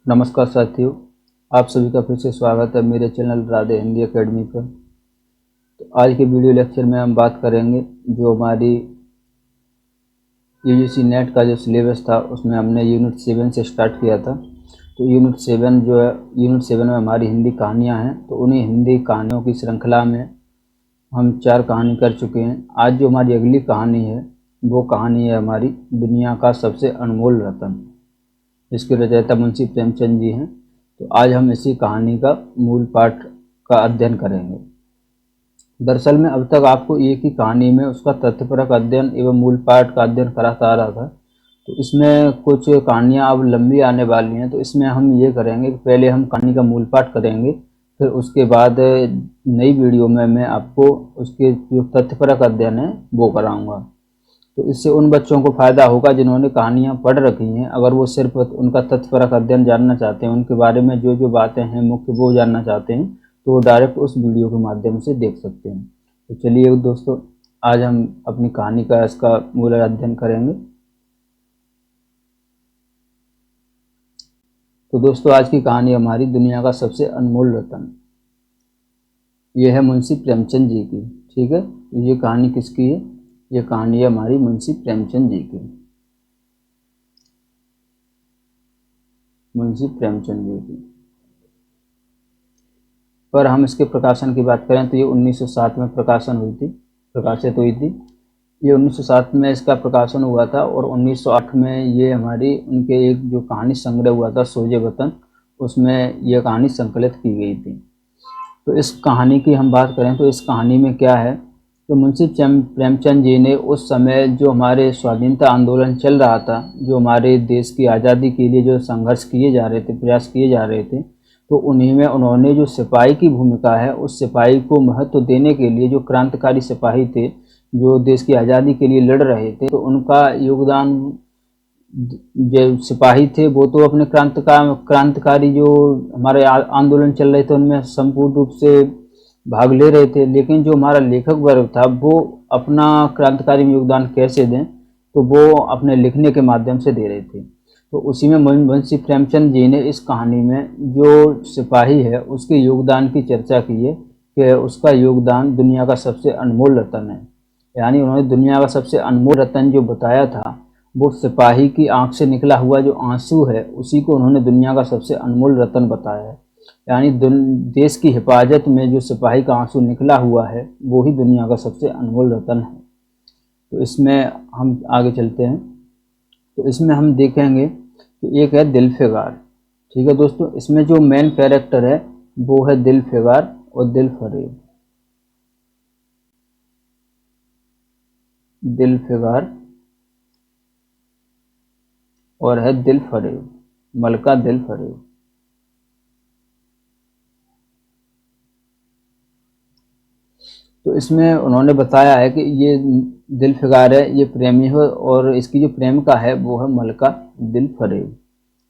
नमस्कार साथियों, आप सभी का फिर से स्वागत है मेरे चैनल राधे हिंदी एकेडमी पर। तो आज के वीडियो लेक्चर में हम बात करेंगे जो हमारी यूजीसी नेट का जो सिलेबस था उसमें हमने यूनिट 7 से स्टार्ट किया था। तो यूनिट 7 जो है, यूनिट 7 में हमारी हिंदी कहानियाँ हैं। तो उन्हीं हिंदी कहानियों की श्रृंखला में हम 4 कहानी कर चुके हैं। आज जो हमारी अगली कहानी है वो कहानी है हमारी दुनिया का सबसे अनमोल रतन, जिसके रचयिता मुंशी प्रेमचंद जी हैं। तो आज हम इसी कहानी का मूल पाठ का अध्ययन करेंगे। दरअसल में अब तक आपको एक ही कहानी में उसका तथ्यपरक अध्ययन एवं मूल पाठ का अध्ययन कराता आ रहा था। तो इसमें कुछ कहानियाँ अब लंबी आने वाली हैं, तो इसमें हम ये करेंगे कि पहले हम कहानी का मूल पाठ करेंगे, फिर उसके बाद नई वीडियो में मैं आपको उसके जो तथ्यपरक अध्ययन है वो कराऊँगा। तो इससे उन बच्चों को फ़ायदा होगा जिन्होंने कहानियाँ पढ़ रखी हैं। अगर वो सिर्फ उनका तथ्यपरक अध्ययन जानना चाहते हैं, उनके बारे में जो जो बातें हैं मुख्य वो जानना चाहते हैं, तो वो डायरेक्ट उस वीडियो के माध्यम से देख सकते हैं। तो चलिए दोस्तों, आज हम अपनी कहानी का इसका मूल अध्ययन करेंगे। तो दोस्तों, आज की कहानी हमारी दुनिया का सबसे अनमोल रतन, ये है मुंशी प्रेमचंद जी की। ठीक है, तो ये कहानी किसकी है? ये कहानी है हमारी मुंशी प्रेमचंद जी की, मुंशी प्रेमचंद जी की। पर हम इसके प्रकाशन की बात करें तो ये 1907 में प्रकाशित हुई थी। ये 1907 में इसका प्रकाशन हुआ था और 1908 में ये हमारी उनके एक जो कहानी संग्रह हुआ था सोजे वतन, उसमें यह कहानी संकलित की गई थी। तो इस कहानी की हम बात करें तो इस कहानी में क्या है कि मुंशी प्रेमचंद जी ने उस समय जो हमारे स्वाधीनता आंदोलन चल रहा था, जो हमारे देश की आज़ादी के लिए जो संघर्ष किए जा रहे थे, प्रयास किए जा रहे थे, तो उन्हीं में उन्होंने जो सिपाही की भूमिका है, उस सिपाही को महत्व देने के लिए जो क्रांतिकारी सिपाही थे, जो देश की आज़ादी के लिए लड़ रहे थे, तो उनका योगदान, जो सिपाही थे वो तो अपने क्रांतिकारी जो हमारे आंदोलन चल रहे थे उनमें संपूर्ण रूप से भाग ले रहे थे। लेकिन जो हमारा लेखक वर्ग था वो अपना क्रांतिकारी में योगदान कैसे दें, तो वो अपने लिखने के माध्यम से दे रहे थे। तो उसी में मुंशी प्रेमचंद जी ने इस कहानी में जो सिपाही है उसके योगदान की चर्चा की है कि उसका योगदान दुनिया का सबसे अनमोल रतन है। यानी उन्होंने दुनिया का सबसे अनमोल रतन जो बताया था, वो सिपाही की आंख से निकला हुआ जो आंसू है उसी को उन्होंने दुनिया का सबसे अनमोल रतन बताया है। यानी देश की हिफाजत में जो सिपाही का आंसू निकला हुआ है वो ही दुनिया का सबसे अनमोल रतन है। तो इसमें हम आगे चलते हैं। तो इसमें हम देखेंगे कि एक है दिलफिगार। ठीक है दोस्तों, इसमें जो मेन कैरेक्टर है वो है दिलफिगार और दिलफरेब। दिलफिगार और है दिलफरेब, मलका दिलफरेब। तो इसमें उन्होंने बताया है कि ये दिलफिगार है, ये प्रेमी है, और इसकी जो प्रेमिका है वो है मलका दिलफरेब।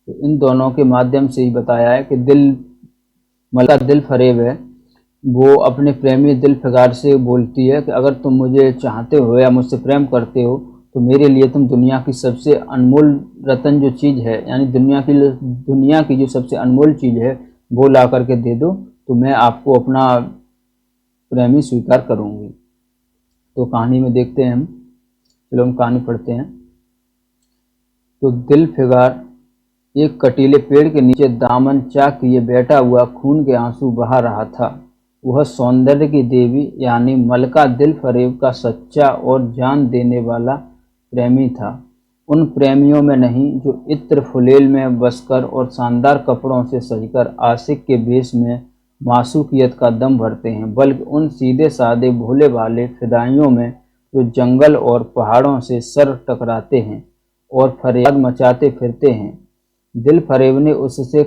तो इन दोनों के माध्यम से ही बताया है कि मलका दिलफरेब है, वो अपने प्रेमी दिलफिगार से बोलती है कि अगर तुम मुझे चाहते हो या मुझसे प्रेम करते हो तो मेरे लिए तुम दुनिया की सबसे अनमोल रतन जो चीज़ है, यानी दुनिया की जो सबसे अनमोल चीज़ है वो ला करके दे दो, तो मैं आपको अपना प्रेमी स्वीकार करूंगी। तो कहानी में देखते हैं हम, चलो हम कहानी पढ़ते हैं। तो दिलफिगार एक कटीले पेड़ के नीचे दामन चा किए बैठा हुआ खून के आंसू बहा रहा था। वह सौंदर्य की देवी यानी मलका दिलफरेब का सच्चा और जान देने वाला प्रेमी था। उन प्रेमियों में नहीं जो इत्र फुलेल में बसकर और शानदार कपड़ों से सजकर आशिक के भेष में मासूकियत का दम भरते हैं, बल्कि उन सीधे साधे भोले भाले फिदाइयों में जो जंगल और पहाड़ों से सर टकराते हैं और फरियाद मचाते फिरते हैं। दिल फरेब ने उससे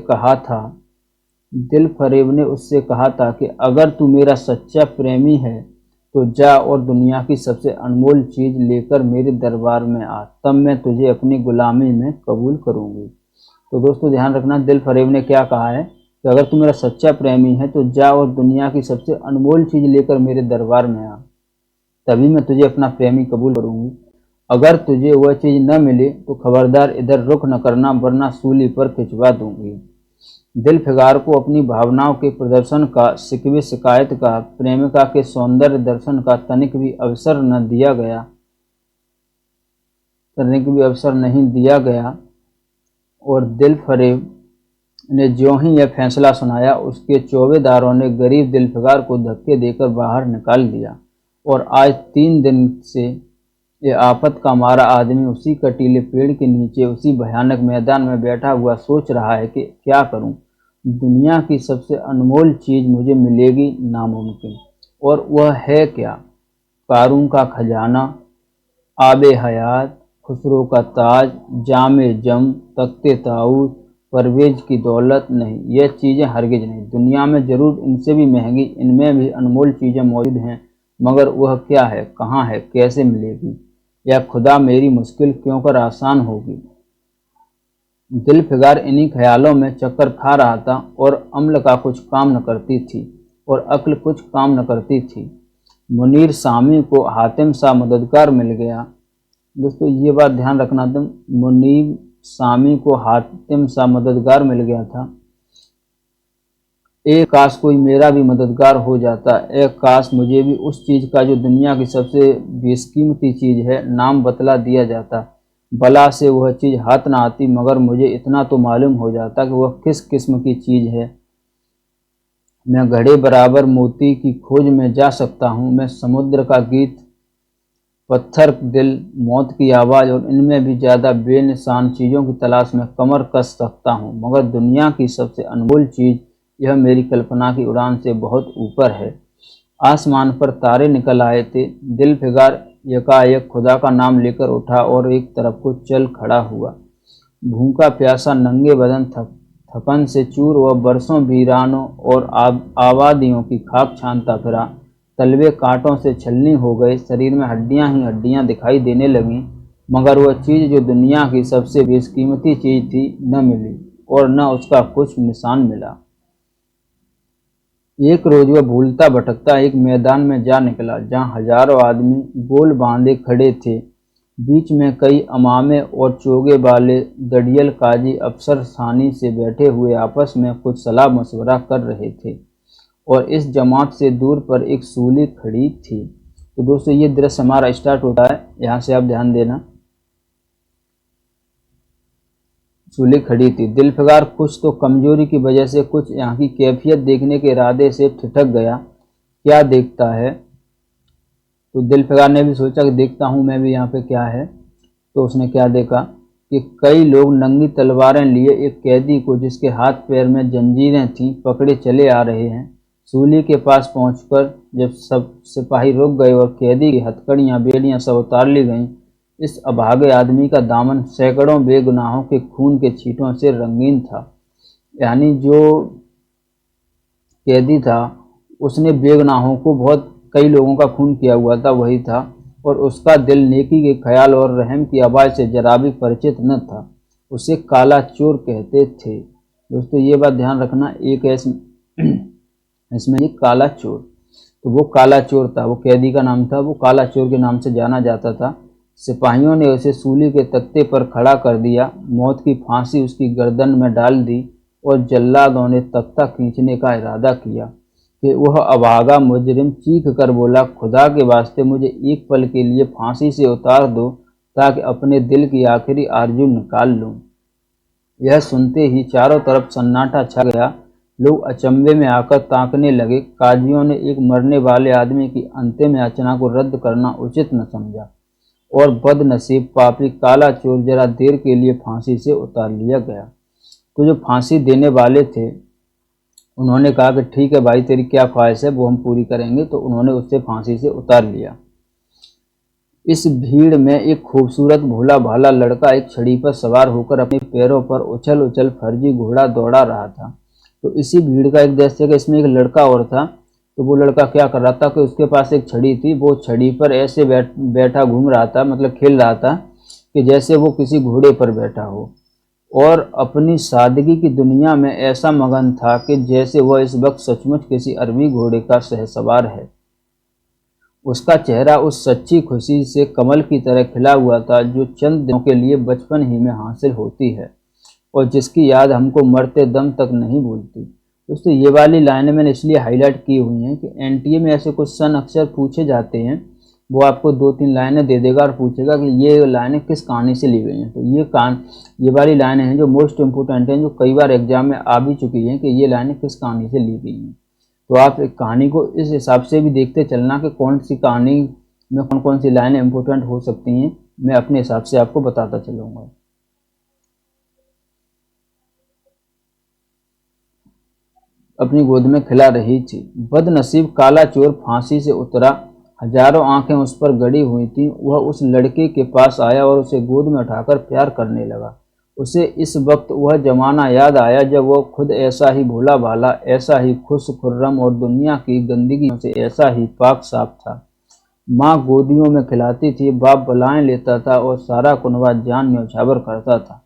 कहा था कि अगर तू मेरा सच्चा प्रेमी है तो जा और दुनिया की सबसे अनमोल चीज़ लेकर मेरे दरबार में आ, तब मैं तुझे अपनी गुलामी में कबूल करूंगी। तो दोस्तों ध्यान रखना, दिल फरेब ने क्या कहा है कि अगर तू मेरा सच्चा प्रेमी है तो जा और दुनिया की सबसे अनमोल चीज़ लेकर मेरे दरबार में आ, तभी मैं तुझे अपना प्रेमी कबूल करूंगी। अगर तुझे वह चीज़ न मिले तो खबरदार इधर रुख न करना, वरना सूली पर खिंचवा दूंगी। दिलफिगार को अपनी भावनाओं के प्रदर्शन का, शिकवे शिकायत का, प्रेमिका के सौंदर्य दर्शन का तनिक भी अवसर नहीं दिया गया और दिलफरेब ने ज्यों ही यह फैसला सुनाया, उसके चौबेदारों ने गरीब दिलफिगार को धक्के देकर बाहर निकाल दिया और आज 3 दिन से ये आफत का मारा आदमी उसी कटीले पेड़ के नीचे, उसी भयानक मैदान में बैठा हुआ सोच रहा है कि क्या करूं। दुनिया की सबसे अनमोल चीज़ मुझे मिलेगी नामुमकिन, और वह है क्या? कारून का खजाना, आबे हयात, खुसरो का ताज, जामे जम, तख्ते ताऊस, परवेज की दौलत नहीं, यह चीज़ें हरगिज नहीं। दुनिया में जरूर इनसे भी महंगी, इनमें भी अनमोल चीज़ें मौजूद हैं, मगर वह क्या है, कहाँ है, कैसे मिलेगी? या खुदा मेरी मुश्किल क्यों कर आसान होगी। दिलफिगार इन्हीं ख्यालों में चक्कर खा रहा था और अम्ल का कुछ काम न करती थी और अक्ल कुछ काम न करती थी। मुनीर सामी को हातिम सा मददगार मिल गया। दोस्तों ये बात ध्यान रखना, तुम मुनीर सामी को हातिम सा मददगार मिल गया था। ए काश कोई मेरा भी मददगार हो जाता, ए काश मुझे भी उस चीज़ का जो दुनिया की सबसे बेशकीमती चीज़ है नाम बतला दिया जाता। बला से वह चीज़ हाथ ना आती, मगर मुझे इतना तो मालूम हो जाता कि वह किस किस्म की चीज़ है। मैं घड़े बराबर मोती की खोज में जा सकता हूँ, मैं समुद्र का गीत, पत्थर दिल, मौत की आवाज़ और इनमें भी ज़्यादा बेनिशान चीज़ों की तलाश में कमर कस सकता हूँ, मगर दुनिया की सबसे अनमोल चीज़ यह मेरी कल्पना की उड़ान से बहुत ऊपर है। आसमान पर तारे निकल आए थे। दिलफिगार यकायक खुदा का नाम लेकर उठा और एक तरफ को चल खड़ा हुआ। भूखा प्यासा, नंगे बदन, थकन से चूर, वह बरसों वीरानों और आबादियों की खाक छानता फिरा। तलवे कांटों से छलनी हो गए, शरीर में हड्डियां ही हड्डियां दिखाई देने लगीं, मगर वह चीज़ जो दुनिया की सबसे बेशकीमती चीज़ थी न मिली और न उसका कुछ निशान मिला। एक रोज वह भूलता भटकता एक मैदान में जा निकला, जहाँ हजारों आदमी गोल बांधे खड़े थे। बीच में कई अमामे और चोगे वाले दड़ियल काजी अफसर सानी से बैठे हुए आपस में कुछ सलाह मशवरा कर रहे थे और इस जमात से दूर पर एक सूली खड़ी थी। तो दोस्तों ये दृश्य हमारा स्टार्ट होता है, यहाँ से आप ध्यान देना। सूली खड़ी थी। दिलफिगार कुछ तो कमजोरी की वजह से, कुछ यहाँ की कैफियत देखने के इरादे से ठिठक गया। क्या देखता है? तो दिलफिगार ने भी सोचा कि देखता हूँ मैं भी यहाँ पे क्या है। तो उसने क्या देखा कि कई लोग नंगी तलवारें लिए एक कैदी को, जिसके हाथ पैर में जंजीरें थीं, पकड़े चले आ रहे हैं। सूली के पास पहुंचकर जब सब सिपाही रुक गए और कैदी की हथकड़ियाँ बेड़ियाँ सब उतार ली गईं, इस अभागे आदमी का दामन सैकड़ों बेगुनाहों के खून के छींटों से रंगीन था। यानी जो कैदी था उसने बेगुनाहों को, बहुत कई लोगों का खून किया हुआ था, वही था, और उसका दिल नेकी के ख्याल और रहम की आवाज़ से जरा भी परिचित न था। उसे काला चोर कहते थे। दोस्तों ये बात ध्यान रखना, एक है इसमें ये काला चोर, तो वो काला चोर था, वो कैदी का नाम था, वो काला चोर के नाम से जाना जाता था। सिपाहियों ने उसे सूली के तख्ते पर खड़ा कर दिया, मौत की फांसी उसकी गर्दन में डाल दी और जल्लादों ने तख्ता खींचने का इरादा किया कि वह अभागा मुजरिम चीख कर बोला, खुदा के वास्ते मुझे एक पल के लिए फांसी से उतार दो ताकि अपने दिल की आखिरी आरजू निकाल लूं। यह सुनते ही चारों तरफ सन्नाटा छा गया। लोग अचंभे में आकर ताकने लगे। काजियों ने एक मरने वाले आदमी की अंतिम याचना को रद्द करना उचित न समझा और बदनसीब पापी काला चोर जरा देर के लिए फांसी से उतार लिया गया। तो जो फांसी देने वाले थे उन्होंने कहा कि ठीक है भाई, तेरी क्या ख्वाहिश है वो हम पूरी करेंगे, तो उन्होंने उससे फांसी से उतार लिया। इस भीड़ में एक खूबसूरत भोला भाला लड़का एक छड़ी पर सवार होकर अपने पैरों पर उछल उछल फर्जी घोड़ा दौड़ा रहा था। तो इसी भीड़ का एक दृश्य है, इसमें एक लड़का और था। तो वो लड़का क्या कर रहा था कि उसके पास एक छड़ी थी, वो छड़ी पर ऐसे बैठा घूम रहा था, मतलब खेल रहा था कि जैसे वो किसी घोड़े पर बैठा हो, और अपनी सादगी की दुनिया में ऐसा मगन था कि जैसे वह इस वक्त सचमुच किसी अरबी घोड़े का सहसवार है। उसका चेहरा उस सच्ची खुशी से कमल की तरह खिला हुआ था जो चंद दिनों के लिए बचपन ही में हासिल होती है। और जिसकी याद हमको मरते दम तक नहीं भूलती। दोस्तों ये वाली लाइनें मैंने इसलिए हाईलाइट की हुई हैं कि एनटीए में ऐसे क्वेश्चन अक्सर पूछे जाते हैं। वो आपको 2-3 लाइनें दे देगा और पूछेगा कि ये लाइनें किस कहानी से ली गई हैं। तो ये वाली लाइनें हैं जो मोस्ट इम्पोर्टेंट हैं, जो कई बार एग्जाम में आ भी चुकी हैं कि ये लाइनें किस कहानी से ली गई हैं। तो आप एक कहानी को इस हिसाब से भी देखते चलना कि कौन सी कहानी में कौन कौन सी लाइनें इम्पोर्टेंट हो सकती हैं, मैं अपने हिसाब से आपको बताता चलूँगा। अपनी गोद में खिला रही थी, बदनसीब काला चोर फांसी से उतरा, हजारों आंखें उस पर गड़ी हुई थीं। वह उस लड़के के पास आया और उसे गोद में उठाकर प्यार करने लगा। उसे इस वक्त वह जमाना याद आया जब वह खुद ऐसा ही भोला भाला, ऐसा ही खुश खुर्रम और दुनिया की गंदगी से ऐसा ही पाक साफ था। माँ गोदियों में खिलाती थी, बाप बलाएं लेता था और सारा कुनबा जान न्यौछावर करता था।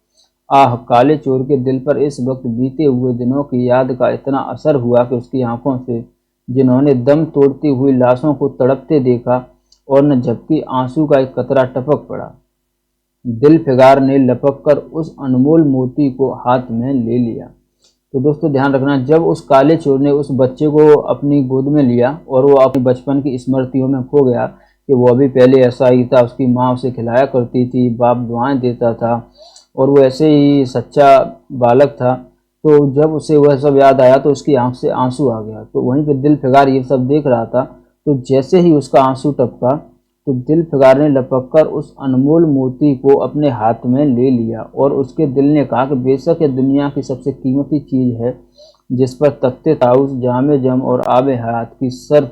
आह, काले चोर के दिल पर इस वक्त बीते हुए दिनों की याद का इतना असर हुआ कि उसकी आंखों से, जिन्होंने दम तोड़ती हुई लाशों को तड़पते देखा, और न झपकी आंसू का एक कतरा टपक पड़ा। दिल फिगार ने लपक कर उस अनमोल मोती को हाथ में ले लिया। तो दोस्तों ध्यान रखना, जब उस काले चोर ने उस बच्चे को अपनी गोद में लिया और वो अपनी बचपन की स्मृतियों में खो गया कि वो अभी पहले ऐसा ही था, उसकी माँ उसे खिलाया करती थी, बाप दुआएं देता था और वो ऐसे ही सच्चा बालक था। तो जब उसे वह सब याद आया तो उसकी आंख से आंसू आ गया। तो वहीं पे दिल फिगार ये सब देख रहा था। तो जैसे ही उसका आंसू टपका तो दिल फिगार ने लपक कर उस अनमोल मोती को अपने हाथ में ले लिया और उसके दिल ने कहा कि बेशक ये दुनिया की सबसे कीमती चीज़ है, जिस पर तख्ते ताउस, जामे जम और आबे हयात की सर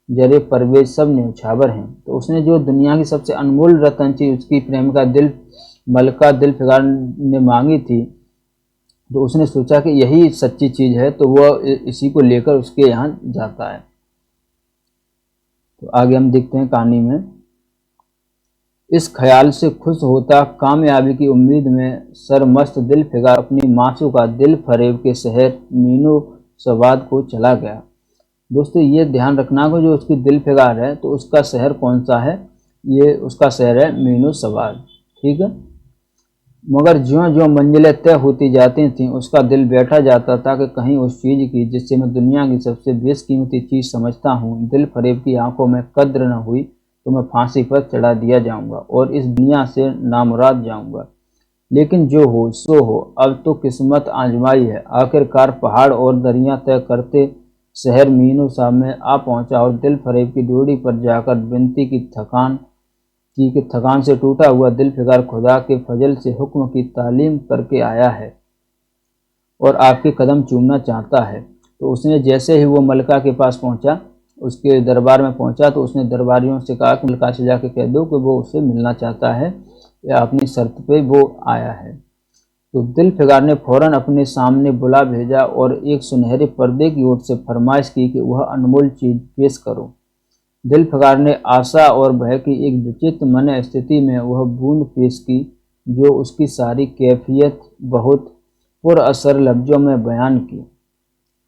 जरे परवेज सब न्यौछावर हैं। तो उसने जो दुनिया की सबसे अनमोल रतन चीज उसकी प्रेमिका मलका दिल फिगार ने मांगी थी, तो उसने सोचा कि यही सच्ची चीज़ है, तो वह इसी को लेकर उसके यहाँ जाता है। तो आगे हम देखते हैं कहानी में। इस ख्याल से खुश होता, कामयाबी की उम्मीद में सरमस्त दिल फिगार अपनी मासूका दिल फरेब के शहर मीनो सवाद को चला गया। दोस्तों ये ध्यान रखना को जो उसकी दिल फिगार है तो उसका शहर कौन सा है, ये उसका शहर है मीनो सवाद। ठीक है। मगर ज्यों ज्यों मंजिलें तय होती जाती थीं उसका दिल बैठा जाता था कि कहीं उस चीज़ की जिससे मैं दुनिया की सबसे बेशकीमती चीज़ समझता हूँ, दिल फरेब की आंखों में कद्र न हुई तो मैं फांसी पर चढ़ा दिया जाऊंगा और इस दुनिया से नामुराद जाऊंगा। लेकिन जो हो सो हो, अब तो किस्मत आजमाई है। आखिरकार पहाड़ और दरिया तय करते शहर मीनू सामने आ पहुंचा और दिल फरेब की डोरी पर जाकर विनती की थकान से टूटा हुआ दिल फिगार खुदा के फजल से हुक्म की तालीम करके आया है और आपके कदम चूमना चाहता है। तो उसने जैसे ही वो मलका के पास पहुंचा, उसके दरबार में पहुंचा, तो उसने दरबारियों से कहा कि मलका से जाके कह दो कि वो उससे मिलना चाहता है या अपनी शर्त पे वो आया है। तो दिल फिगार ने फौरन अपने सामने बुला भेजा और एक सुनहरे पर्दे की ओर से फरमाइश की कि वह अनमोल चीज पेश करो। दिल फिगार ने आशा और भय की एक विचित्र मन स्थिति में वह बूंद पेश की जो उसकी सारी कैफियत बहुत पुरअसर लफ्जों में बयान की।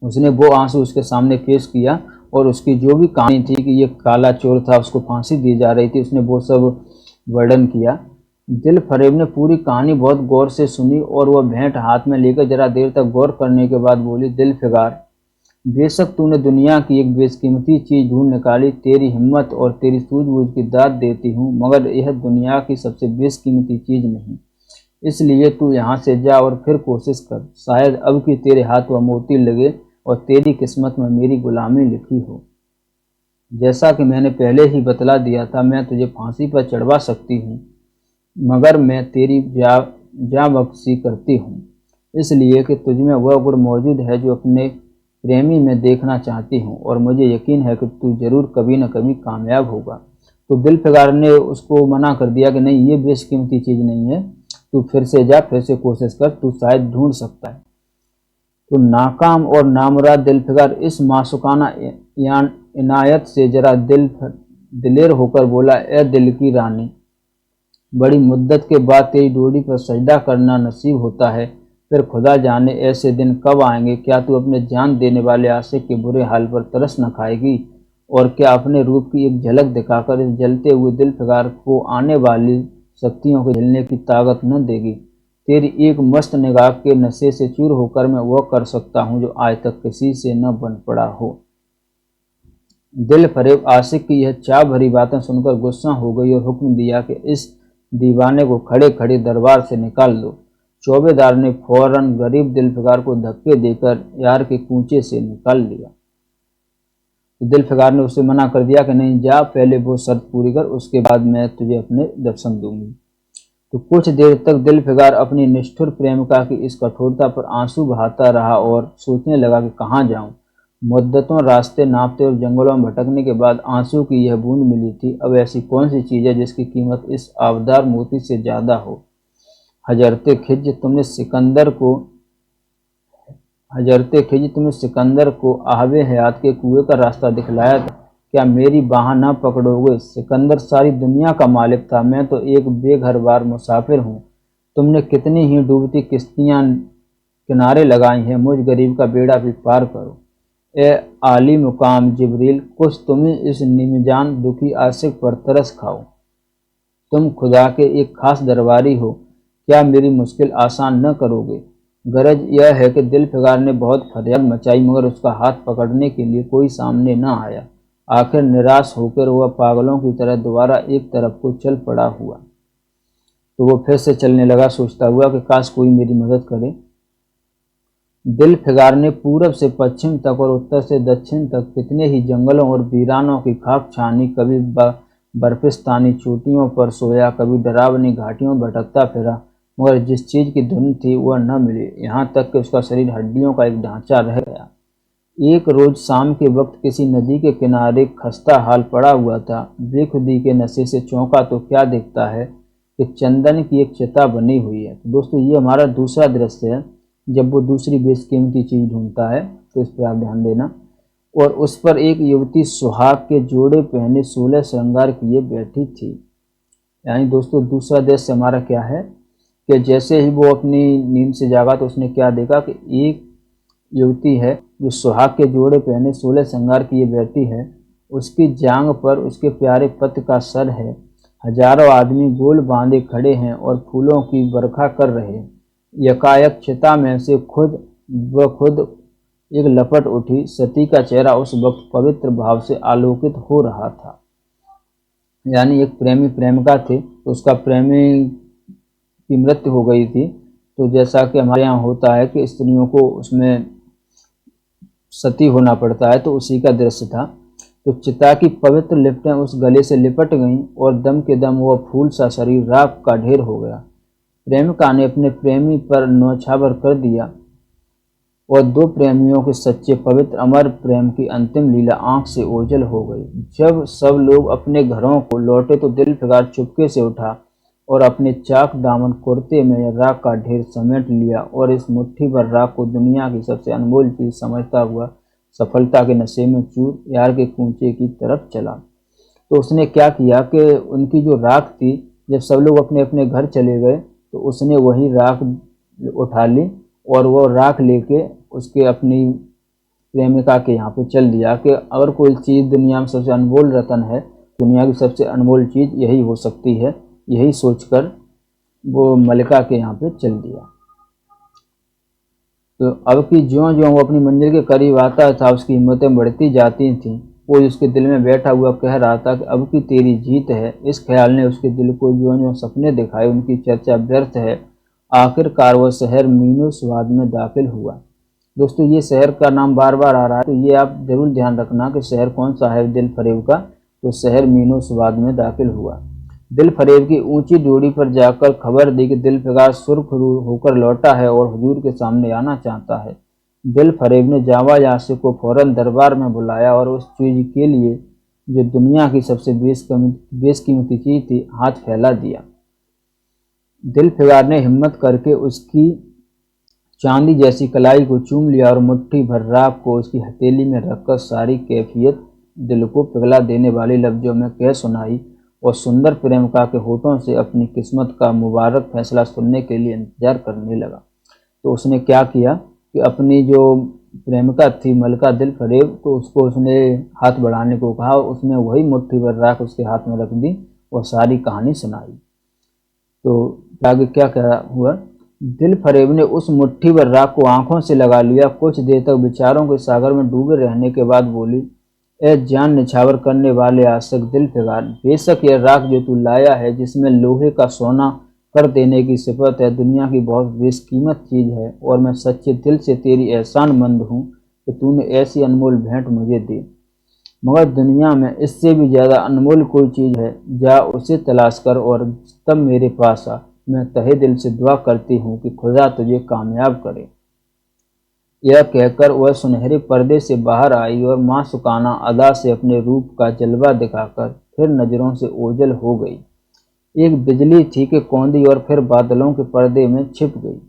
उसने वो आंसू उसके सामने पेश किया और उसकी जो भी कहानी थी कि ये काला चोर था, उसको फांसी दी जा रही थी, उसने वो सब वर्णन किया। दिल फरेब ने पूरी कहानी बहुत गौर से सुनी और वह भेंट हाथ में लेकर जरा देर तक गौर करने के बाद बोली, दिल फिगार, बेशक तूने दुनिया की एक बेशकीमती चीज़ ढूंढ निकाली, तेरी हिम्मत और तेरी सूझबूझ की दाद देती हूँ, मगर यह दुनिया की सबसे बेशकीमती चीज़ नहीं। इसलिए तू यहाँ से जा और फिर कोशिश कर, शायद अब की तेरे हाथ वह मोती लगे और तेरी किस्मत में मेरी गुलामी लिखी हो। जैसा कि मैंने पहले ही बतला दिया था, मैं तुझे फांसी पर चढ़वा सकती हूँ, मगर मैं तेरी जाँ वापसी करती हूँ, इसलिए कि तुझमें वह गुण मौजूद है जो अपने प्रेमी में देखना चाहती हूँ और मुझे यकीन है कि तू जरूर कभी न कभी कामयाब होगा। तो दिल फिगार ने उसको मना कर दिया कि नहीं, ये बेशकीमती चीज़ नहीं है, तू फिर से जा, फिर से कोशिश कर, तू शायद ढूंढ सकता है। तो नाकाम और नामुराद दिल फिगार इस मासूकाना इनायत से जरा दिलेर होकर बोला, ए दिल की रानी, बड़ी मुद्दत के बाद तेरी डोरी पर सजदा करना नसीब होता है, फिर खुदा जाने ऐसे दिन कब आएंगे। क्या तू अपने जान देने वाले आशिक के बुरे हाल पर तरस न खाएगी और क्या अपने रूप की एक झलक दिखाकर इस जलते हुए दिल फिगार को आने वाली शक्तियों को झेलने की ताकत न देगी। तेरी एक मस्त निगाह के नशे से चूर होकर मैं वह कर सकता हूँ जो आज तक किसी से न बन पड़ा हो। दिल फरेब आशिक की यह चाव भरी बातें सुनकर गुस्सा हो गई और हुक्म दिया कि इस दीवाने को खड़े खड़े दरबार से निकाल दो। चौबेदार ने फौरन गरीब दिलफिकार को धक्के देकर यार के कूचे से निकाल लिया। तो दिलफिकार ने उसे मना कर दिया कि नहीं जा, पहले वो शर्त पूरी कर, उसके बाद मैं तुझे अपने दर्शन दूंगी। तो कुछ देर तक दिलफिकार अपनी निष्ठुर प्रेमिका की इस कठोरता पर आंसू बहाता रहा और सोचने लगा कि कहाँ जाऊं। मुद्दतों रास्ते नापते और जंगलों में भटकने के बाद आंसू की यह बूंद मिली थी। अब ऐसी कौन सी चीज़ है जिसकी कीमत इस आबदार मोती से ज़्यादा हो। हजरते खिज तुमने सिकंदर को आहवे हयात के कुएं का रास्ता दिखलाया था, क्या मेरी बाह न पकड़ोगे। सिकंदर सारी दुनिया का मालिक था, मैं तो एक बेघरबार मुसाफिर हूँ। तुमने कितनी ही डूबती किश्तियाँ किनारे लगाई हैं, मुझ गरीब का बेड़ा भी पार करो। ए आली मुकाम जिब्रील, कुछ तुम्हें इस निमजान दुखी आशिक पर तरस खाओ। तुम खुदा के एक खास दरबारी हो, क्या मेरी मुश्किल आसान न करोगे। गरज यह है कि दिलफिकार ने बहुत फरियाद मचाई मगर उसका हाथ पकड़ने के लिए कोई सामने न आया। आखिर निराश होकर वह पागलों की तरह दोबारा एक तरफ को चल पड़ा हुआ। तो वो फिर से चलने लगा, सोचता हुआ कि काश कोई मेरी मदद करे। दिलफिकार ने पूरब से पश्चिम तक और उत्तर से दक्षिण तक कितने ही जंगलों और वीरानों की खाक छानी, कभी बर्फिस्तानी चोटियों पर सोया, कभी डरावनी घाटियों में भटकता फिरा, मगर जिस चीज़ की धुन थी वह न मिली। यहाँ तक कि उसका शरीर हड्डियों का एक ढांचा रह गया। एक रोज शाम के वक्त किसी नदी के किनारे खस्ता हाल पड़ा हुआ था। बेखुदी के नशे से चौंका तो क्या देखता है कि चंदन की एक चिता बनी हुई है। तो दोस्तों ये हमारा दूसरा दृश्य है, जब वो दूसरी बेशकीमती चीज़ ढूंढता है, तो इस पर आप ध्यान देना। और उस पर एक युवती सुहाग के जोड़े पहने 16 श्रृंगार किए बैठी थी। यानी दोस्तों दूसरा दृश्य हमारा क्या है कि जैसे ही वो अपनी नींद से जागा तो उसने क्या देखा कि एक युवती है जो सुहाग के जोड़े पहने 16 श्रृंगार किए बैठी है। उसकी जांग पर उसके प्यारे पति का सर है। हजारों आदमी गोल बांधे खड़े हैं और फूलों की बरखा कर रहे हैं। यकायक चिता में से खुद एक लपट उठी। सती का चेहरा उस वक्त पवित्र भाव से आलोकित हो रहा था। यानी एक प्रेमी प्रेमिका थे, तो उसका प्रेमी की मृत्यु हो गई थी। तो जैसा कि हमारे यहाँ होता है कि स्त्रियों को उसमें सती होना पड़ता है, तो उसी का दृश्य था। तो चिता की पवित्र लिपटें उस गले से लिपट गईं और दम के दम वह फूल सा शरीर राख का ढेर हो गया। प्रेमिका ने अपने प्रेमी पर न्यौछावर कर दिया और दो प्रेमियों के सच्चे पवित्र अमर प्रेम की अंतिम लीला आंख से ओझल हो गई। जब सब लोग अपने घरों को लौटे तो दिलफिकार चुपके से उठा और अपने चाक दामन कुर्ते में राख का ढेर समेट लिया और इस मुट्ठी भर राख को दुनिया की सबसे अनमोल चीज समझता हुआ सफलता के नशे में चूर यार के कूचे की तरफ चला। तो उसने क्या किया कि उनकी जो राख थी, जब सब लोग अपने अपने घर चले गए तो उसने वही राख उठा ली और वो राख लेके उसके अपनी प्रेमिका के यहाँ पे चल दिया कि अगर कोई चीज़ दुनिया में सबसे अनमोल रतन है, दुनिया की सबसे अनमोल चीज़ यही हो सकती है। यही सोचकर वो मलिका के यहाँ पे चल दिया। तो अब की ज्यों ज्यों वो अपनी मंजिल के करीब आता था उसकी हिम्मतें बढ़ती जाती थीं। वो उसके दिल में बैठा हुआ कह रहा था कि अब की तेरी जीत है। इस ख्याल ने उसके दिल को ज्यों ज्यों सपने दिखाए उनकी चर्चा व्यर्थ है। आखिरकार वह शहर मीनू स्वाद में दाखिल हुआ। दोस्तों ये शहर का नाम बार बार आ रहा है, तो ये आप जरूर ध्यान रखना कि शहर कौन सा है दिल फरेब का। तो शहर मीनू स्वाद में दाखिल हुआ। दिल फरेब की ऊंची डोरी पर जाकर खबर दी कि दिलफिकार सुरखरू होकर लौटा है और हुजूर के सामने आना चाहता है। दिल फरेब ने जावाज आशिक को फौरन दरबार में बुलाया और उस चीज के लिए जो दुनिया की सबसे बेशकीमती चीज थी हाथ फैला दिया। दिलफिकार ने हिम्मत करके उसकी चांदी जैसी कलाई को चूम लिया और मुट्ठी भर राख को उसकी हथेली में रखकर सारी कैफियत दिल को पिघला देने वाले लफ्जों में कह सुनाई और सुंदर प्रेमिका के होठों से अपनी किस्मत का मुबारक फैसला सुनने के लिए इंतजार करने लगा। तो उसने क्या किया कि अपनी जो प्रेमिका थी मलिका दिल फरेब, तो उसको उसने हाथ बढ़ाने को कहा। उसने वही मुट्ठी भर राख उसके हाथ में रख दी और सारी कहानी सुनाई। तो आगे क्या हुआ दिल फरेब ने उस मुट्ठी भर राख को आंखों से लगा लिया। कुछ देर तक विचारों के सागर में डूबे रहने के बाद बोली, ए जान निछावर करने वाले आशिक दिल फिगार, बेशक यह राख जो तू लाया है, जिसमें लोहे का सोना कर देने की सिफत है, दुनिया की बहुत बेशकीमत चीज़ है, और मैं सच्चे दिल से तेरी एहसानमंद हूँ कि तूने ऐसी अनमोल भेंट मुझे दी। मगर दुनिया में इससे भी ज़्यादा अनमोल कोई चीज़ है, जा उसे तलाश कर और तब मेरे पास आ। मैं तहे दिल से दुआ करती हूँ कि खुदा तुझे कामयाब करे। यह कहकर वह सुनहरे पर्दे से बाहर आई और मासूकाना अदा से अपने रूप का जलवा दिखाकर फिर नज़रों से ओझल हो गई। एक बिजली थी कि कौंधी और फिर बादलों के पर्दे में छिप गई।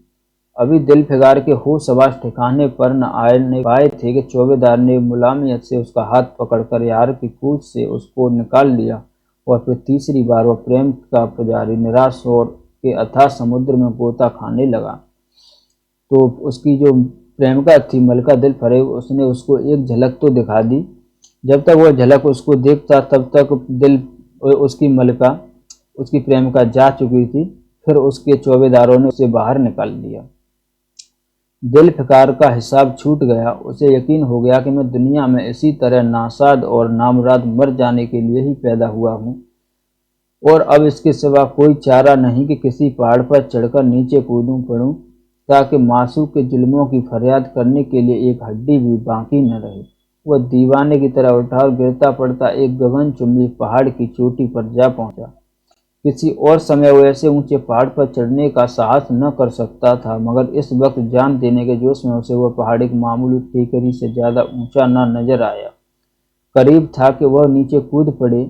अभी दिल फिगार के होश हवास ठिकाने पर न आने पाए थे कि चौबेदार ने मुलायमियत से उसका हाथ पकड़कर यार की पूछ से उसको निकाल लिया, और फिर तीसरी बार वह प्रेम का पुजारी निराश हो के अथाह समुद्र में गोता खाने लगा। तो उसकी जो प्रेमिका थी मलका दिल फरेब, उसने उसको एक झलक तो दिखा दी। जब तक वह झलक उसको देखता तब तक दिल उसकी मलका उसकी प्रेमिका जा चुकी थी। फिर उसके चौबेदारों ने उसे बाहर निकाल दिया। दिल फिकार का हिसाब छूट गया। उसे यकीन हो गया कि मैं दुनिया में इसी तरह नासाद और नामुराद मर जाने के लिए ही पैदा हुआ हूँ, और अब इसके सिवा कोई चारा नहीं कि किसी पहाड़ पर चढ़कर नीचे कूदूं पड़ूं, ताकि मासूम के जुल्मों की फरियाद करने के लिए एक हड्डी भी बाकी न रहे। वह दीवाने की तरह उठा और गिरता पड़ता एक गगनचुंबी पहाड़ की चोटी पर जा पहुंचा। किसी और समय वो ऐसे ऊंचे पहाड़ पर चढ़ने का साहस न कर सकता था, मगर इस वक्त जान देने के जोश में उसे वह पहाड़ एक मामूली टेकरी से ज़्यादा ऊंचा न नजर आया। करीब था कि वह नीचे कूद पड़े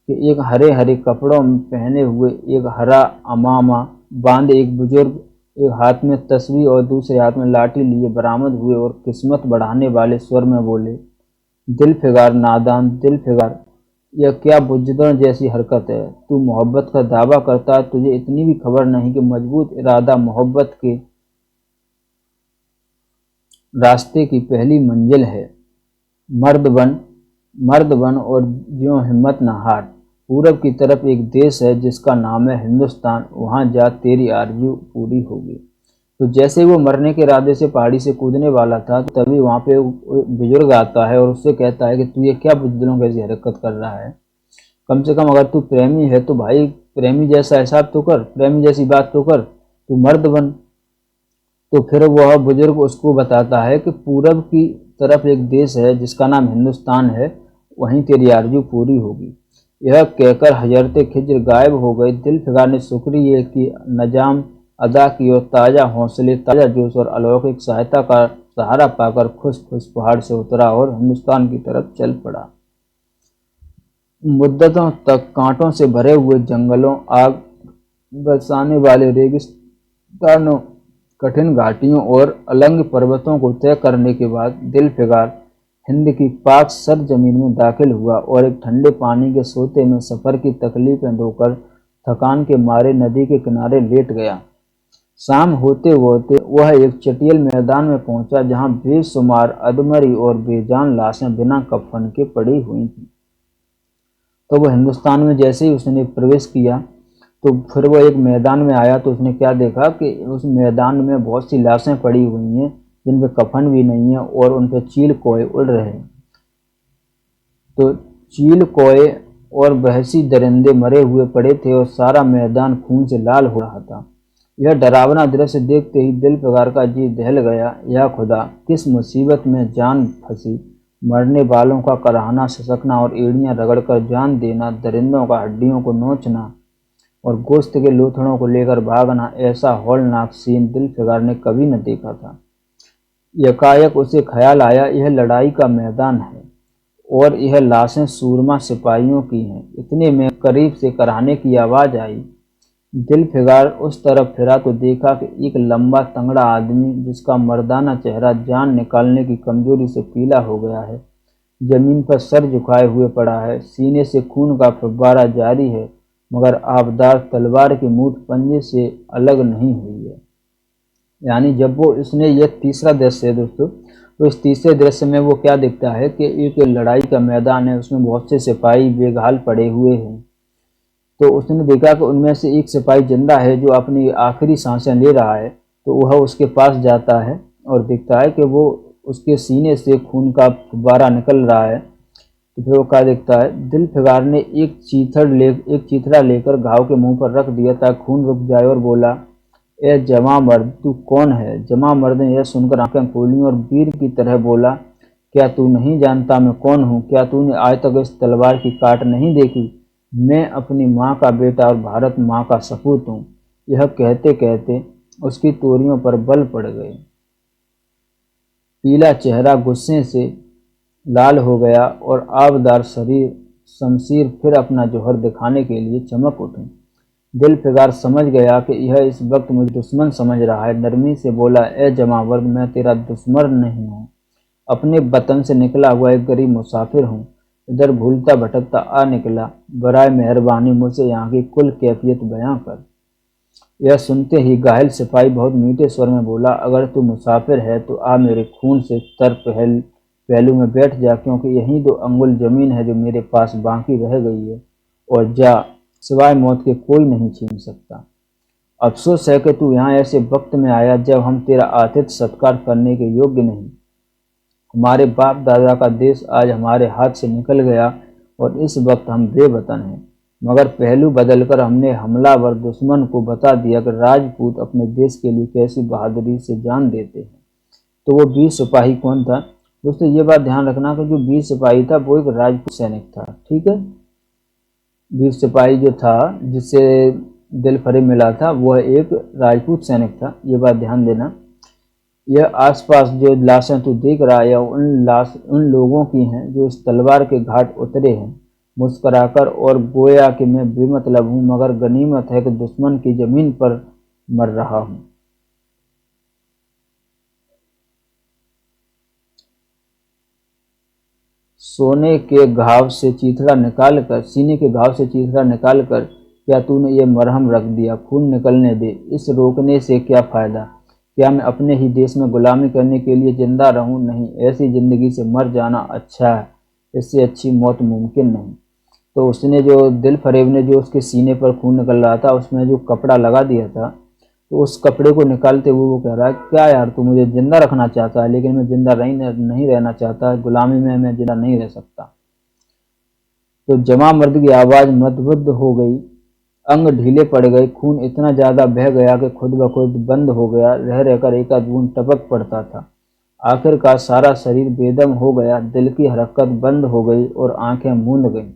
कि एक हरे हरे कपड़ों में पहने हुए, एक हरा अमामा बांधे एक बुजुर्ग एक हाथ में तस्वीर और दूसरे हाथ में लाठी लिए बरामद हुए और किस्मत बढ़ाने वाले स्वर में बोले, दिल फिगार नादान, दिल फिगार, यह क्या बुजदिलों जैसी हरकत है। तू मोहब्बत का दावा करता है, तुझे इतनी भी खबर नहीं कि मजबूत इरादा मोहब्बत के रास्ते की पहली मंजिल है। मर्द बन, मर्द बन और ज्यों हिम्मत न हार। पूरब की तरफ एक देश है जिसका नाम है हिंदुस्तान, वहाँ जा तेरी आरज़ू पूरी होगी। तो जैसे वो मरने के इरादे से पहाड़ी से कूदने वाला था, तो तभी वहाँ पे बुजुर्ग आता है और उससे कहता है कि तू ये क्या बुजदिलों कैसी हरकत कर रहा है। कम से कम अगर तू प्रेमी है तो भाई प्रेमी जैसा हिसाब तो कर, प्रेमी जैसी बात तो कर, तू मर्द बन। तो फिर वह बुजुर्ग उसको बताता है कि पूरब की तरफ एक देश है जिसका नाम हिंदुस्तान है, वहीं तेरी आरज़ू पूरी होगी। यह कहकर हजरत खिज्र गायब हो गई। दिल फिगार ने शुक्रिया की नजाम अदा की और ताज़ा हौसले, ताज़ा जोश और अलौकिक सहायता का सहारा पाकर खुश खुश पहाड़ से उतरा और हिंदुस्तान की तरफ चल पड़ा। मुद्दतों तक कांटों से भरे हुए जंगलों, आग बरसाने वाले रेगिस्तानों, कठिन घाटियों और अलंग पर्वतों को तय करने के बाद दिल फिगार हिंद की पाक सर जमीन में दाखिल हुआ और एक ठंडे पानी के सोते में सफ़र की तकलीफें धोकर थकान के मारे नदी के किनारे लेट गया। शाम होते होते वह एक चटियल मैदान में पहुंचा जहां बेशुमार अधमरी और बेजान लाशें बिना कफन के पड़ी हुई थीं। तो वह हिंदुस्तान में जैसे ही उसने प्रवेश किया, तो फिर वो एक मैदान में आया, तो उसने क्या देखा कि उस मैदान में बहुत सी लाशें पड़ी हुई हैं जिन पे कफन भी नहीं है और उन पे चील कोए उड़ रहे हैं। तो चील कोए और बहसी दरिंदे मरे हुए पड़े थे और सारा मैदान खून से लाल हो रहा था। यह डरावना दृश्य देखते ही दिल फिगार का जी दहल गया। या खुदा, किस मुसीबत में जान फंसी। मरने वालों का कराहना, सिसकना और एड़ियां रगड़कर जान देना, दरिंदों का हड्डियों को नोचना और गोश्त के लोथड़ों को लेकर भागना, ऐसा हौलनाक सीन दिल फिगार ने कभी न देखा था। यकायक उसे ख्याल आया, यह लड़ाई का मैदान है और यह लाशें सूरमा सिपाहियों की हैं। इतने में करीब से कराहने की आवाज़ आई। दिल फिगार उस तरफ फिरा तो देखा कि एक लंबा तंगड़ा आदमी, जिसका मर्दाना चेहरा जान निकालने की कमजोरी से पीला हो गया है, जमीन पर सर झुकाए हुए पड़ा है। सीने से खून का फव्वारा जारी है, मगर आबदार तलवार की मूठ पंजे से अलग नहीं हुई है। यानी जब वो इसने ये तीसरा दृश्य है दोस्तों, तो इस तीसरे दृश्य में वो क्या दिखता है कि एक लड़ाई का मैदान है, उसमें बहुत से सिपाही बेघाल पड़े हुए हैं। तो उसने देखा कि उनमें से एक सिपाही जिंदा है जो अपनी आखिरी सांसें ले रहा है, तो वह उसके पास जाता है और देखता है कि वो उसके सीने से खून का फुब्बारा निकल रहा है। तो फिर वो क्या देखता है, दिलफिगार ने एक चीथड़ा लेकर घाव के मुंह पर रख दिया ताकि खून रुक जाए और बोला, ए जवां मर्द, तू कौन है? जवां मर्द ने यह सुनकर आंखें खोली और वीर की तरह बोला, क्या तू नहीं जानता मैं कौन हूँ? क्या तूने आज तक इस तलवार की काट नहीं देखी? मैं अपनी माँ का बेटा और भारत माँ का सपूत हूँ। यह कहते कहते उसकी तोरियों पर बल पड़ गए। पीला चेहरा गुस्से से लाल हो गया और आबदार शमशीर फिर अपना जौहर दिखाने के लिए चमक उठी। दिलफिगार समझ गया कि यह इस वक्त मुझे दुश्मन समझ रहा है। नरमी से बोला, ए जमावर्द, मैं तेरा दुश्मन नहीं हूँ, अपने वतन से निकला हुआ एक गरीब मुसाफिर हूँ। इधर भूलता भटकता आ निकला, बराए मेहरबानी मुझसे यहाँ की कुल कैफियत बयां कर। यह सुनते ही घायल सिपाही बहुत मीठे स्वर में बोला, अगर तू मुसाफिर है तो आ मेरे खून से तर पहलू में बैठ जा, क्योंकि यही 2 अंगुल जमीन है जो मेरे पास बाकी रह गई है, और जा, सिवाय मौत के कोई नहीं छीन सकता। अफसोस है कि तू यहाँ ऐसे वक्त में आया जब हम तेरा आतिथ्य सत्कार करने के योग्य नहीं। हमारे बाप दादा का देश आज हमारे हाथ से निकल गया और इस वक्त हम बेवतन हैं। मगर पहलू बदलकर हमने हमलावर दुश्मन को बता दिया कि राजपूत अपने देश के लिए कैसी बहादुरी से जान देते हैं। तो वो 20 सिपाही कौन था? दोस्तों ये बात ध्यान रखना कि जो 20 सिपाही था वो एक राजपूत सैनिक था। ठीक है, 20 सिपाही जो था जिससे दिलफरेब मिला था वह एक राजपूत सैनिक था, ये बात ध्यान देना। यह आसपास जो लाशें तू देख रहा है उन लोगों की हैं जो इस तलवार के घाट उतरे हैं मुस्कुराकर, और गोया कि मैं बेमतलब हूँ, मगर गनीमत है कि दुश्मन की जमीन पर मर रहा हूँ। सीने के घाव से चीथड़ा निकालकर क्या तूने ये मरहम रख दिया? खून निकलने दे, इस रोकने से क्या फ़ायदा? क्या मैं अपने ही देश में गुलामी करने के लिए जिंदा रहूं? नहीं, ऐसी ज़िंदगी से मर जाना अच्छा है, इससे अच्छी मौत मुमकिन नहीं। तो उसने जो दिलफरेब ने जो उसके सीने पर खून निकल रहा था उसमें जो कपड़ा लगा दिया था, तो उस कपड़े को निकालते हुए वो कह रहा है, क्या यार तू मुझे जिंदा रखना चाहता है, लेकिन मैं जिंदा नहीं रहना चाहता, गुलामी में मैं जिंदा नहीं रह सकता। तो जमा मर्द की आवाज़ मदबुद्ध हो गई, अंग ढीले पड़ गए, खून इतना ज़्यादा बह गया कि खुद ब खुद बंद हो गया, रह रहकर एक आध बूंद टपक पड़ता था। आखिरकार सारा शरीर बेदम हो गया, दिल की हरकत बंद हो गई और आंखें मूंद गईं।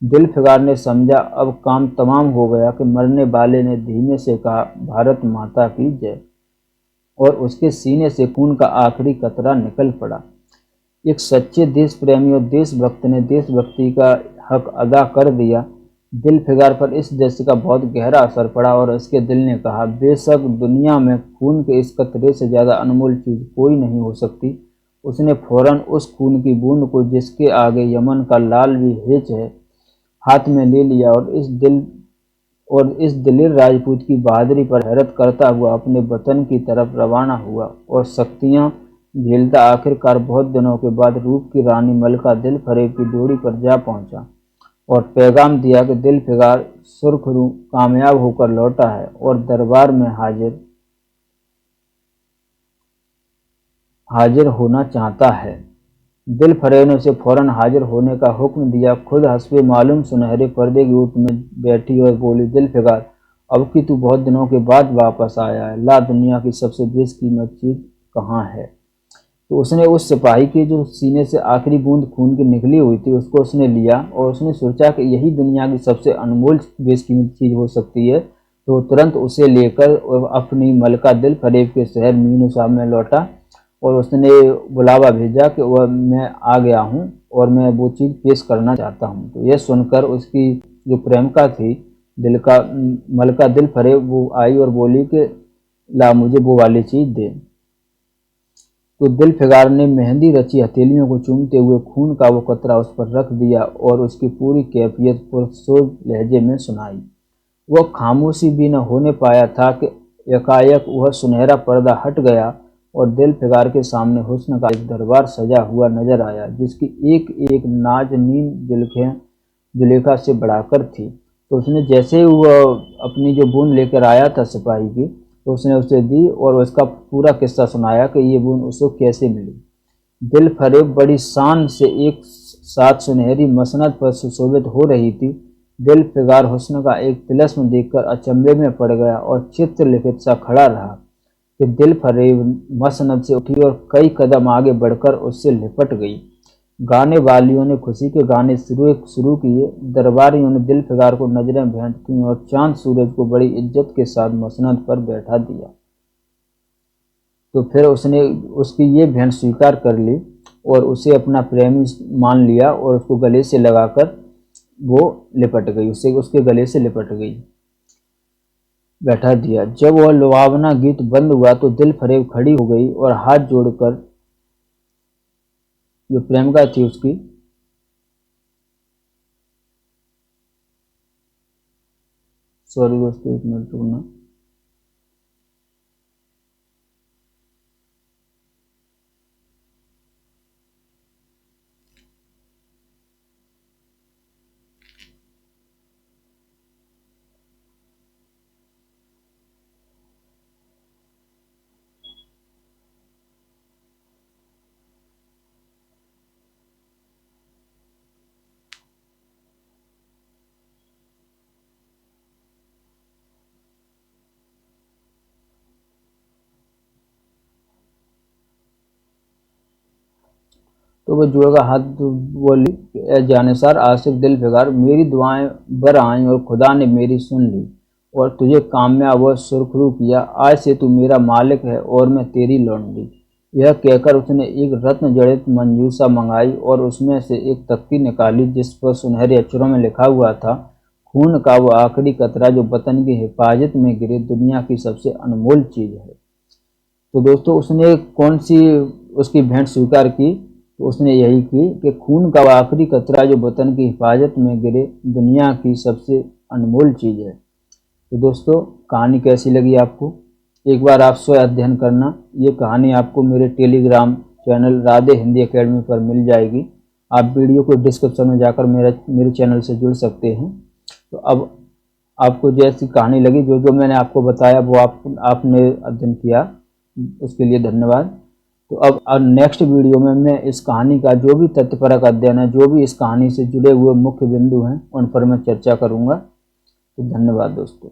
दिलफिगार ने समझा अब काम तमाम हो गया कि मरने वाले ने धीमे से कहा, भारत माता की जय, और उसके सीने से खून का आखिरी कतरा निकल पड़ा। एक सच्चे देश प्रेमी और देशभक्त ने देशभक्ति का हक अदा कर दिया। दिलफिगार पर इस दृश्य का बहुत गहरा असर पड़ा और उसके दिल ने कहा, बेशक दुनिया में खून के इस कतरे से ज़्यादा अनमोल चीज़ कोई नहीं हो सकती। उसने फौरन उस खून की बूंद को, जिसके आगे यमन का लाल भी हेच है, हाथ में ले लिया और इस दिलेर राजपूत की बहादुरी पर हैरत करता हुआ अपने वतन की तरफ रवाना हुआ और शक्तियाँ झेलता आखिरकार बहुत दिनों के बाद रूप की रानी मलका दिलफरेब की डोरी पर जा पहुंचा और पैगाम दिया कि दिलफिगार सुरखरू कामयाब होकर लौटा है और दरबार में हाजिर होना चाहता है। दिलफरेब ने उसे फौरन हाजिर होने का हुक्म दिया। खुद हस्बे मालूम सुनहरे पर्दे की ऊँट में बैठी और बोली, दिलफिगार, अब कि तू बहुत दिनों के बाद वापस आया है, ला दुनिया की सबसे बेशकीमत चीज़ कहाँ है? तो उसने उस सिपाही के जो सीने से आखिरी बूंद खून की निकली हुई थी उसको उसने लिया और उसने सोचा कि यही दुनिया की सबसे अनमोल बेशकीमत चीज़ हो सकती है। तो तुरंत उसे लेकर अपनी मलका दिलफरेब के शहर मीनू साहब में लौटा और उसने बुलावा भेजा कि वह मैं आ गया हूँ और मैं वो चीज़ पेश करना चाहता हूँ। तो यह सुनकर उसकी जो प्रेमिका थी मलका दिलफरेब, वो आई और बोली कि ला मुझे वो वाली चीज़ दे। तो दिलफिगार ने मेहंदी रची हथेलियों को चूमते हुए खून का वो कतरा उस पर रख दिया और उसकी पूरी कैफियत पुरसोज लहजे में सुनाई। वह खामोशी भी न होने पाया था कि एकाएक वह सुनहरा पर्दा हट गया और दिलफिगार के सामने हुस्न का एक दरबार सजा हुआ नजर आया, जिसकी एक एक नाज़नीन जुलेखा से बढ़ाकर थी। तो उसने जैसे ही वह अपनी जो बूंद लेकर आया था सिपाही की, तो उसने उसे दी और उसका पूरा किस्सा सुनाया कि ये बूंद उसको कैसे मिली। दिल फरेब बड़ी शान से एक साथ सुनहरी मसनद पर सुशोभित हो रही थी। दिल फिगार हुस्न का एक तिलस्म देखकर अचंभे में पड़ गया और चित्रलिखित सा खड़ा रहा कि दिल फरेब मसनद से उठी और कई कदम आगे बढ़कर उससे लिपट गई। गाने वालियों ने खुशी के गाने शुरू किए, दरबारियों ने दिल फिगार को नजरें भेंट की और चांद सूरज को बड़ी इज्जत के साथ मसनद पर बैठा दिया। तो फिर उसने उसकी ये भेंट स्वीकार कर ली और उसे अपना प्रेमी मान लिया और उसको गले से लगाकर वो लिपट गई, उससे उसके गले से लिपट गई, बैठा दिया। जब वह लुभावना गीत बंद हुआ तो दिल फरेब खड़ी हो गई और हाथ जोड़कर जो प्रेमिका थी उसकी सॉरी दोस्तों, एक मिनट रुकना। तो वह जुएगा हाथ बोली, ए जानिसार आशिक दिल फिगार, मेरी दुआएं बर आईं और खुदा ने मेरी सुन ली और तुझे कामयाब व सुरखरू किया। आज से तू मेरा मालिक है और मैं तेरी लौंडी। यह कहकर उसने एक रत्न जड़ित मंजूसा मंगाई और उसमें से एक तख्ती निकाली जिस पर सुनहरे अक्षरों में लिखा हुआ था, खून का वो आखिरी कतरा जो वतन की हिफाजत में गिरे दुनिया की सबसे अनमोल चीज़ है। तो दोस्तों उसने कौन सी उसकी भेंट स्वीकार की? तो उसने यही की कि खून का वो आखिरी कतरा जो वतन की हिफाजत में गिरे दुनिया की सबसे अनमोल चीज़ है। तो दोस्तों कहानी कैसी लगी आपको? एक बार आप स्वयं अध्ययन करना। ये कहानी आपको मेरे Telegram channel Radhe Hindi academy पर मिल जाएगी। आप वीडियो को डिस्क्रिप्शन में जाकर मेरे चैनल से जुड़ सकते हैं। तो अब आपको जैसी कहानी लगी, जो जो मैंने आपको बताया वो आपने अध्ययन किया, उसके लिए धन्यवाद। तो अब नेक्स्ट वीडियो में मैं इस कहानी का जो भी तथ्यपरक अध्ययन है, जो भी इस कहानी से जुड़े हुए मुख्य बिंदु हैं, उन पर मैं चर्चा करूँगा। तो धन्यवाद दोस्तों।